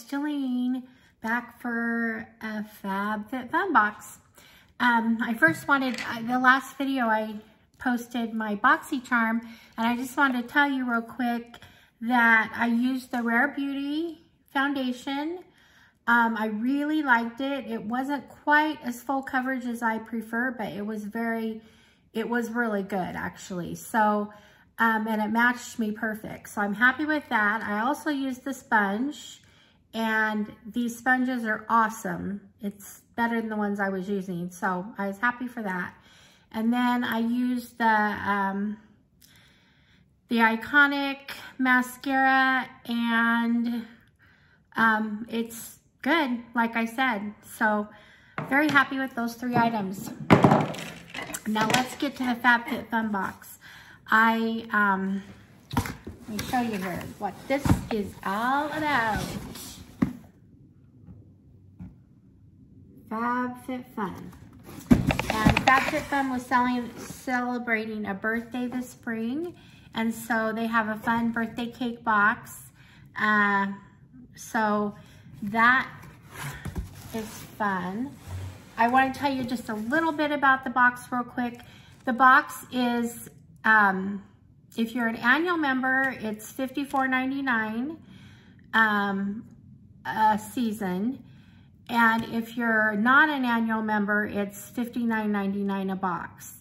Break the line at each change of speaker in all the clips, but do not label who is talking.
Stellene back for a Fab Fit Fun box. I first wanted, the last video I posted my BoxyCharm, and I just wanted to tell you real quick that I used the Rare Beauty foundation. I really liked it. It wasn't quite as full coverage as I prefer, but it was really good actually. So, and it matched me perfect. So I'm happy with that. I also used the sponge, and these sponges are awesome. It's better than the ones I was using. So I was happy for that. And then I used the Iconic mascara, and it's good, like I said. So very happy with those 3 items. Now let's get to the Fab Fit Fun box. Let me show you here what this is all about. Fab Fit Fun. And Fab Fit Fun was celebrating a birthday this spring. And so they have a fun birthday cake box. So that is fun. I want to tell you just a little bit about the box real quick. The box is, if you're an annual member, it's $54.99 a season. And if you're not an annual member, it's $59.99 a box.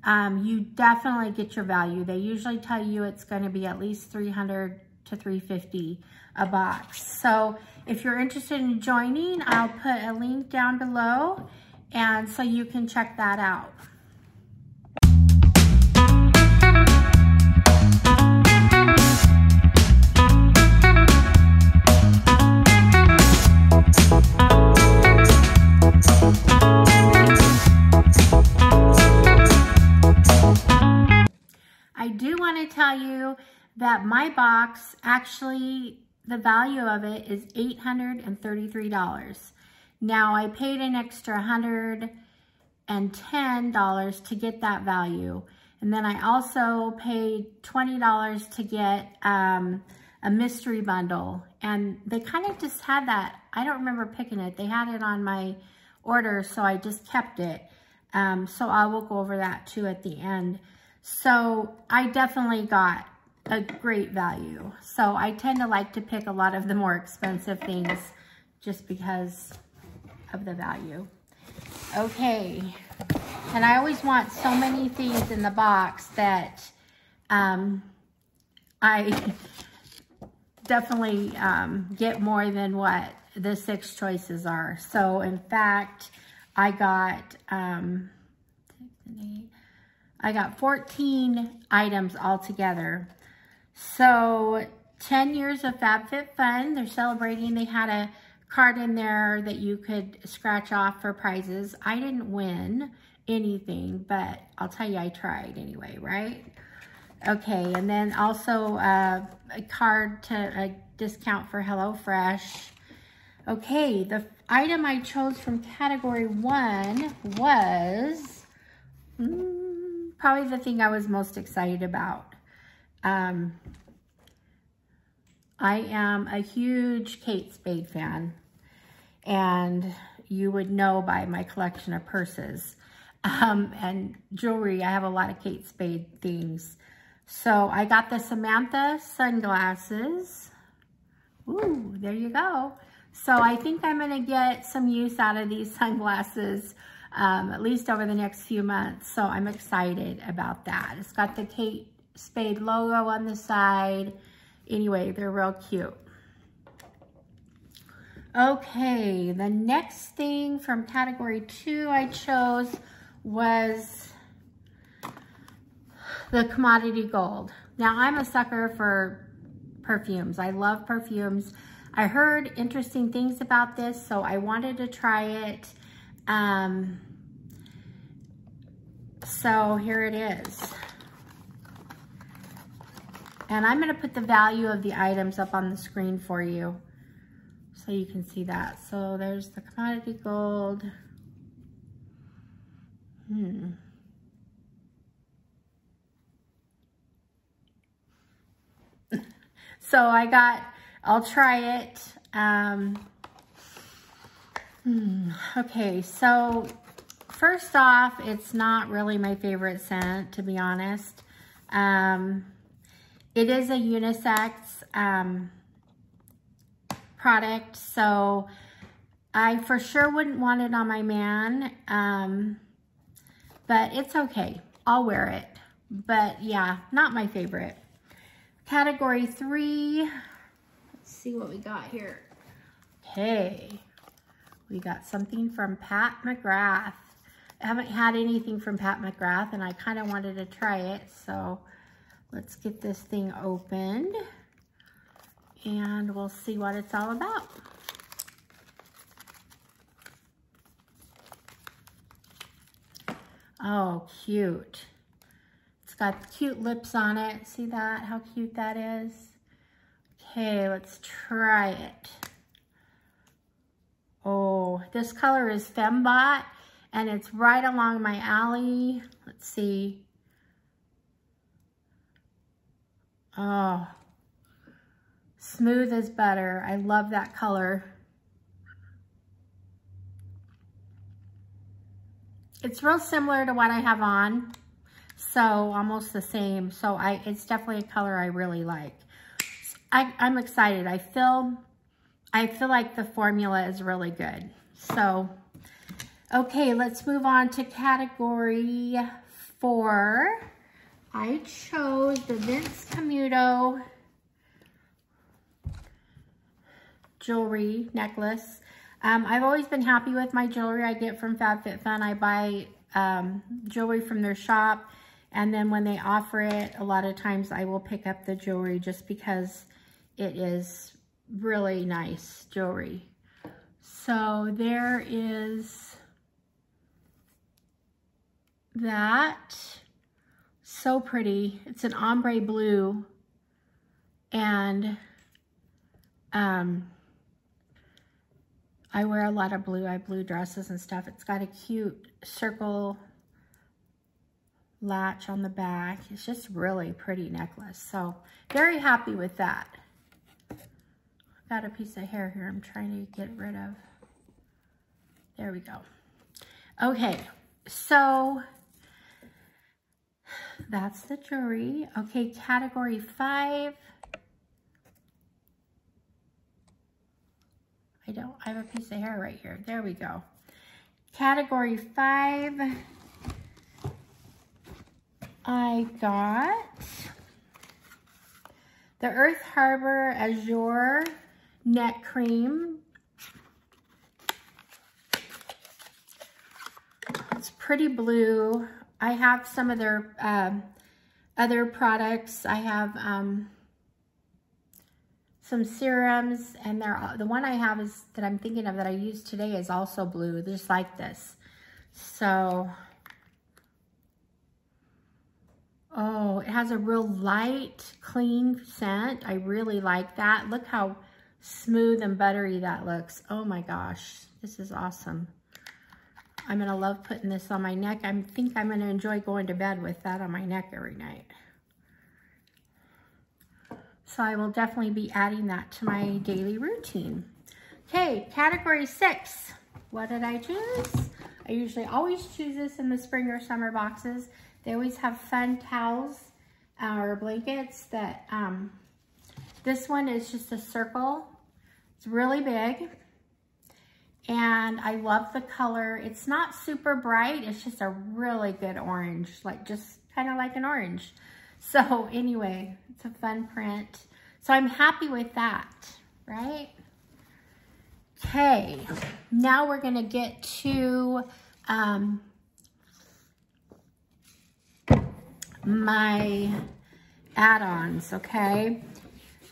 You definitely get your value. They usually tell you it's going to be at least $300 to $350 a box. So if you're interested in joining, I'll put a link down below, and so you can check that out. I do want to tell you that my box, actually, the value of it is $833. Now, I paid an extra $110 to get that value. And then I also paid $20 to get a mystery bundle. And they kind of just had that. I don't remember picking it. They had it on my order, so I just kept it. So I will go over that too at the end. So I definitely got a great value. So I tend to like to pick a lot of the more expensive things just because of the value. Okay, and I always want so many things in the box that I definitely get more than what the 6 choices are. So in fact, I got 14 items altogether. So 10 years of Fab Fit Fun, they're celebrating. They had a card in there that you could scratch off for prizes. I didn't win anything, but I'll tell you I tried anyway, right? Okay, and then also a card to a discount for HelloFresh. Okay, the item I chose from category 1 was probably the thing I was most excited about. I am a huge Kate Spade fan, and you would know by my collection of purses and jewelry. I have a lot of Kate Spade things. So I got the Samantha sunglasses. Ooh, there you go. So I think I'm gonna get some use out of these sunglasses at least over the next few months. So I'm excited about that. It's got the Kate Spade logo on the side. Anyway, they're real cute. Okay, the next thing from category 2 I chose was the commodity gold. Now, I'm a sucker for perfumes. I love perfumes. I heard interesting things about this, so I wanted to try it. So here it is. And I'm going to put the value of the items up on the screen for you so you can see that. So there's the commodity gold. So I'll try it. Okay, so first off, it's not really my favorite scent, to be honest. It is a unisex product, so I for sure wouldn't want it on my man, but it's okay. I'll wear it, but yeah, not my favorite. Category 3, let's see what we got here. Okay, we got something from Pat McGrath. I haven't had anything from Pat McGrath, and I kind of wanted to try it, so let's get this thing opened, and we'll see what it's all about. Oh, cute. It's got cute lips on it. See that? How cute that is? Okay, let's try it. Oh, this color is Fembot, and it's right along my alley. Let's see. Oh, smooth as butter. I love that color. It's real similar to what I have on, so almost the same. So it's definitely a color I really like. I'm excited. I feel like the formula is really good. So, okay, let's move on to category 4. I chose the Vince Camuto jewelry necklace. I've always been happy with my jewelry I get from FabFitFun. I buy jewelry from their shop, and then when they offer it, a lot of times I will pick up the jewelry just because it is really nice jewelry. So there is that. So pretty. It's an ombre blue, and I wear a lot of blue. I have blue dresses and stuff. It's got a cute circle latch on the back. It's just really pretty necklace. So very happy with that. Got a piece of hair here I'm trying to get rid of. There we go. Okay, so that's the jewelry. Okay, category 5. I have a piece of hair right here. There we go. Category 5. I got the Earth Harbor Azure Neck Cream. It's pretty blue. I have some of their other products. I have some serums, and the one I have is that I'm thinking of that I used today is also blue, just like this. So, oh, it has a real light, clean scent. I really like that. Look how smooth and buttery that looks. Oh my gosh, this is awesome. I'm gonna love putting this on my neck. I think I'm gonna enjoy going to bed with that on my neck every night. So I will definitely be adding that to my daily routine. Okay, category 6. What did I choose? I usually always choose this in the spring or summer boxes. They always have fun towels or blankets that, this one is just a circle. It's really big. And I love the color. It's not super bright. It's just a really good orange, like just kind of like an orange. So anyway, it's a fun print. So I'm happy with that, right? Okay, now we're gonna get to my add-ons, okay?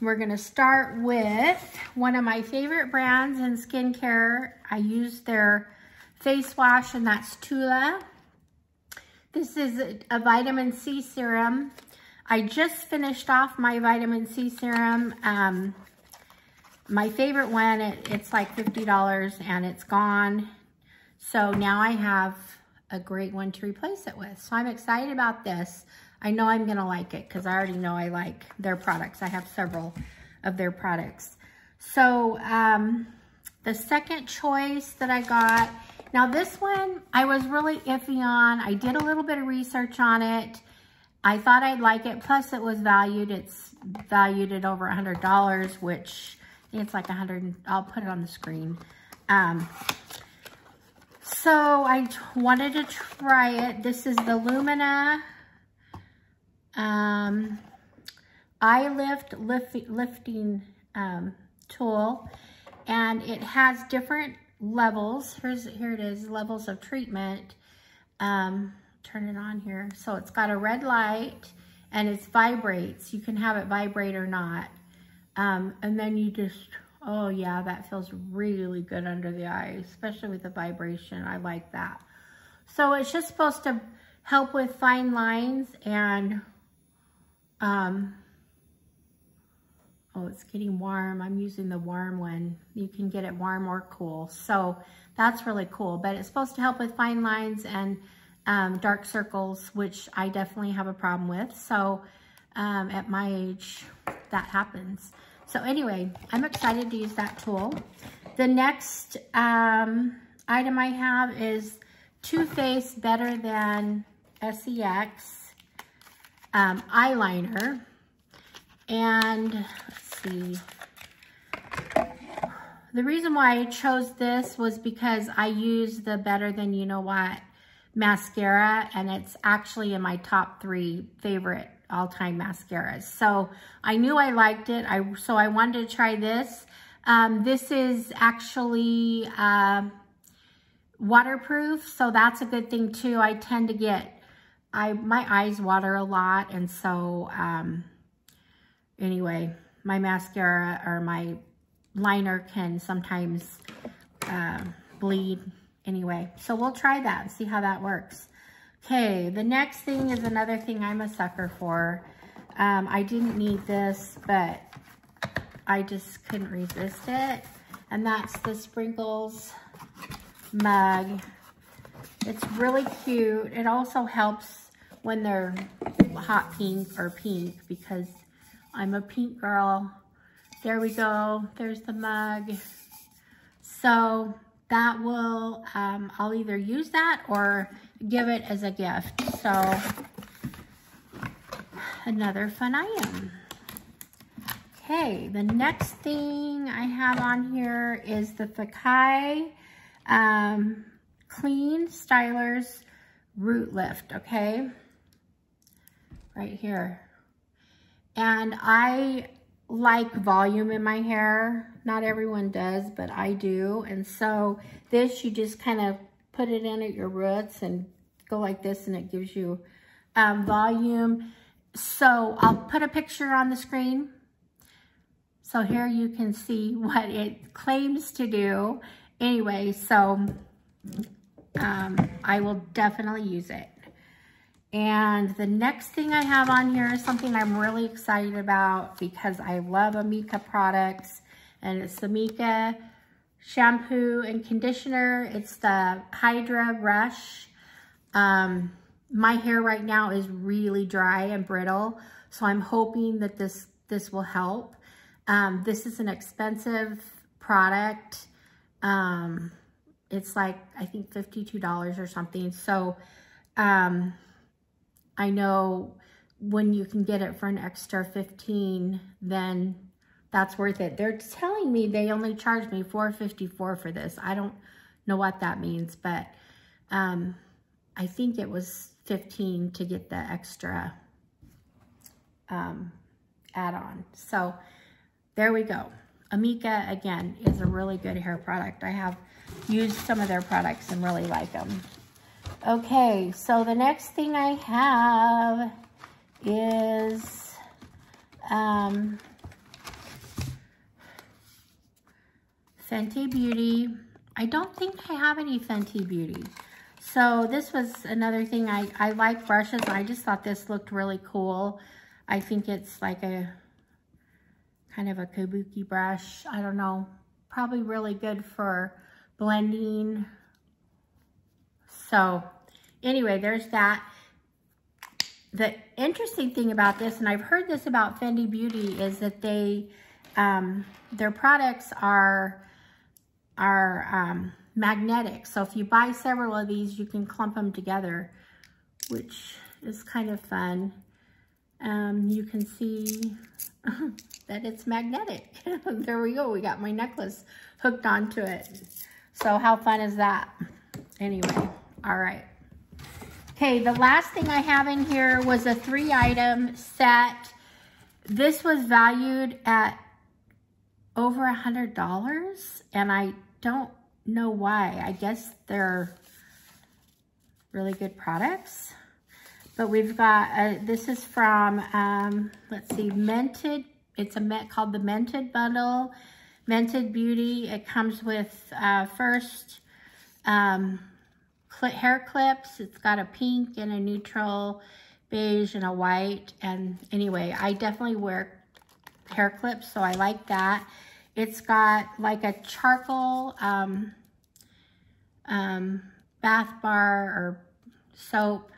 We're gonna start with one of my favorite brands in skincare. I use their face wash, and that's Tula. This is a vitamin C serum. I just finished off my vitamin C serum. My favorite one, it's like $50 and it's gone. So now I have a great one to replace it with. So I'm excited about this. I know I'm gonna like it because I already know I like their products. I have several of their products. So the second choice that I got, now this one I was really iffy on. I did a little bit of research on it. I thought I'd like it. Plus it was valued. It's valued at over $100, which I think it's like 100. I'll put it on the screen. So I wanted to try it. This is the Lumina eye lifting tool, and it has different levels. Here it is, levels of treatment. Turn it on here. So it's got a red light and it vibrates. You can have it vibrate or not. And then you just, oh yeah, that feels really good under the eye, especially with the vibration. I like that. So it's just supposed to help with fine lines and, oh, it's getting warm. I'm using the warm one. You can get it warm or cool. So that's really cool. But it's supposed to help with fine lines and dark circles, which I definitely have a problem with. So at my age, that happens. So anyway, I'm excited to use that tool. The next item I have is Too Faced Better Than SEX eyeliner. And let's see. The reason why I chose this was because I use the Better Than You Know What mascara, and it's actually in my top 3 favorite all-time mascaras. So I knew I liked it, so I wanted to try this. This is actually waterproof, so that's a good thing too. I tend to get, my eyes water a lot, and so anyway, my mascara or my liner can sometimes bleed. Anyway, so we'll try that and see how that works. Okay, the next thing is another thing I'm a sucker for. I didn't need this, but I just couldn't resist it. And that's the Sprinkles mug. It's really cute. It also helps when they're hot pink or pink, because I'm a pink girl. There we go. There's the mug. So that will, I'll either use that or give it as a gift. So another fun item. Okay, the next thing I have on here is the Fakai Clean Stylers Root Lift, okay? Right here. And I like volume in my hair. Not everyone does, but I do. And so this, you just kind of put it in at your roots and go like this, and it gives you volume. So I'll put a picture on the screen. So here you can see what it claims to do. Anyway, so I will definitely use it. And the next thing I have on here is something I'm really excited about because I love Amika products. And it's the Amika shampoo and conditioner. It's the Hydra Rush. My hair right now is really dry and brittle, so I'm hoping that this will help. This is an expensive product. It's like, I think $52 or something. So I know when you can get it for an extra $15, then that's worth it. They're telling me they only charged me $4.54 for this. I don't know what that means, but I think it was $15 to get the extra add-on. So there we go. Amika, again, is a really good hair product. I have used some of their products and really like them. Okay, so the next thing I have is Fenty Beauty. I don't think I have any Fenty Beauty. So this was another thing. I like brushes. I just thought this looked really cool. I think it's like a kind of a kabuki brush. I don't know. Probably really good for blending. So anyway, there's that. The interesting thing about this, and I've heard this about Fenty Beauty, is that they their products are magnetic. So if you buy several of these, you can clump them together, which is kind of fun. You can see that it's magnetic. There we go. We got my necklace hooked onto it. So how fun is that? Anyway, all right. Okay, the last thing I have in here was a 3-item set. This was valued at over $100, and I don't know why. I guess they're really good products. But we've got, this is from, let's see, Mented. It's called the Mented Bundle, Mented Beauty. It comes with first hair clips. It's got a pink and a neutral, beige and a white. And anyway, I definitely wear hair clips, so I like that. It's got like a charcoal bath bar or soap.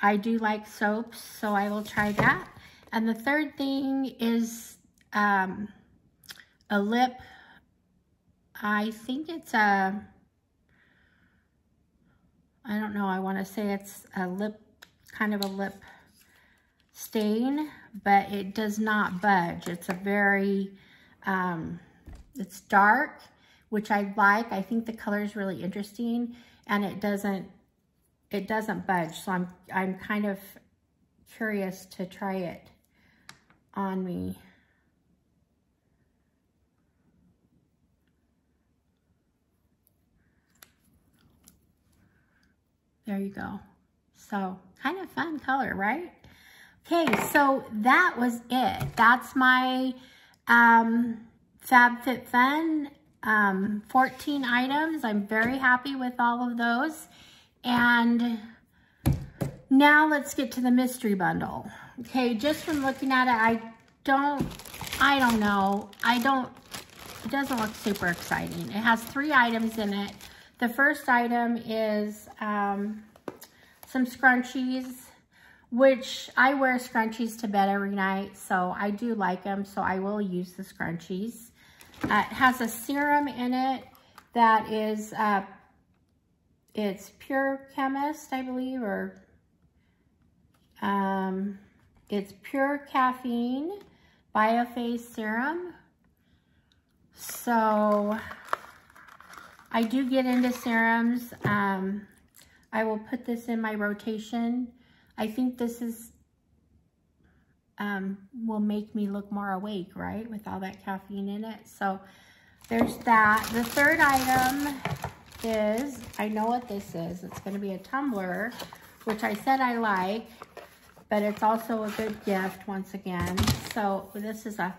I do like soaps, so I will try that. And the third thing is a lip. I think it's I don't know, I want to say it's a lip, kind of a lip stain, but it does not budge. It's a very, it's dark, which I like. I think the color is really interesting, and it doesn't budge. So I'm kind of curious to try it on me. There you go. So kind of fun color, right? Okay, so that was it. That's my FabFitFun 14 items. I'm very happy with all of those. And now let's get to the mystery bundle. Okay, just from looking at it, I don't know. It doesn't look super exciting. It has 3 items in it. The first item is some scrunchies, which I wear scrunchies to bed every night, so I do like them, so I will use the scrunchies. It has a serum in it that is, it's Pure Chemist, I believe, or it's Pure Caffeine Biophase Serum. So I do get into serums. I will put this in my rotation. I think this is, will make me look more awake, right? With all that caffeine in it. So there's that. The third item is, I know what this is. It's going to be a tumbler, which I said I like, but it's also a good gift once again. So this is a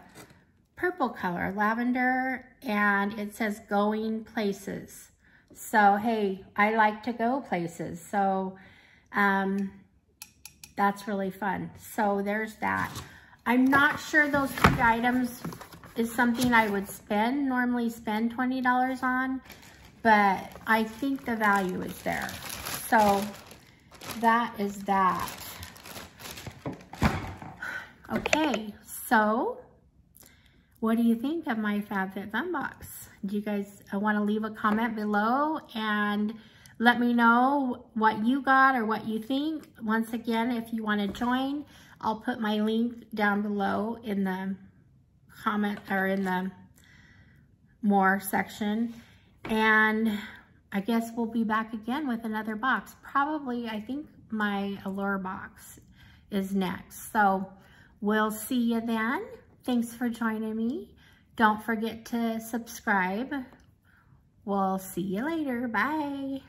purple color, lavender, and it says going places. So hey, I like to go places, so that's really fun. So there's that. I'm not sure those 3 items is something I would normally spend $20 on, but I think the value is there. So that is that. Okay, so what do you think of my FabFitFun box? Do you guys want to leave a comment below and let me know what you got or what you think? Once again, if you want to join, I'll put my link down below in the comment or in the more section. And I guess we'll be back again with another box. Probably, I think my Allure box is next. So we'll see you then. Thanks for joining me. Don't forget to subscribe. We'll see you later. Bye.